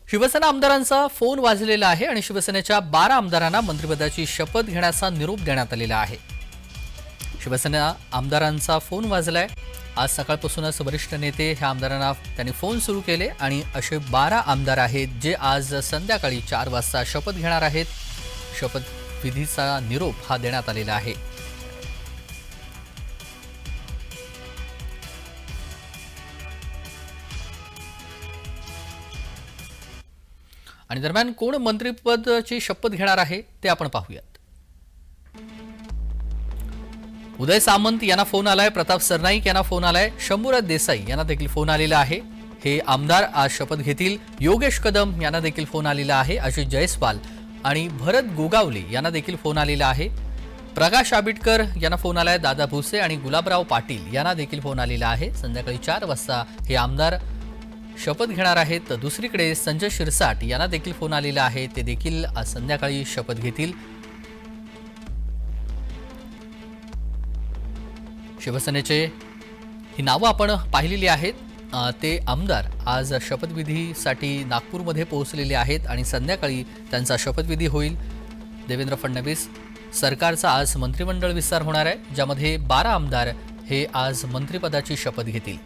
शिवसेना आमदारांचा फोन वाजलेला आहे आणि शिवसेनेच्या 12 आमदारांना मंत्रिपदाची शपथ घेण्याचा निरोप देण्यात आलेला आहे। शिवसेना आमदारांचा फोन वाजलाय। आज सकाळपासूनच वरिष्ठ नेते ह्या आमदारांना त्यांनी फोन सुरू केले आणि असे 12 आमदार आहेत जे आज संध्याकाळी 4 वाजता शपथ घेणार आहेत। शपथविधीचा निरोप हा देण्यात आलेला आहे। आणि दरम्यान कोण मंत्रिपदाची शपथ घेणार आहे ते आपण पाहूयात। उदय सामंत यांना फोन आलाय, प्रताप सरनाईक यांना फोन आलाय, शंभूराज देसाई यांना देखील फोन आलेला आहे। हे आमदार आज शपथ घेतील। योगेश कदम यांना देखील फोन आलेला आहे। अजित जयस्वाल आणि भरत गोगावले यांना देखील फोन आलेला आहे। प्रकाश आबिटकर यांना फोन आलाय। दादा भुसे आणि गुलाबराव पाटील यांना देखील फोन आलेला आहे। संध्याकाळी 4 वाजता हे आमदार शपथ घेणार आहेत। दुसरीकडे संजय शिरसाट यांना देखील फोन आलेला आहे। ते देखील आज संध्याकाळी शपथ घेतील। शिवसेनेचे ही नावं आपण पाहिलेली आहेत। ते आमदार आज शपथविधीसाठी नागपूरमध्ये पोहोचलेले आहेत आणि संध्याकाळी त्यांचा शपथविधी होईल। देवेंद्र फडणवीस सरकारचा आज मंत्रिमंडळ विस्तार होणार आहे, ज्यामध्ये 12 आमदार हे आज मंत्रिपदाची शपथ घेतील।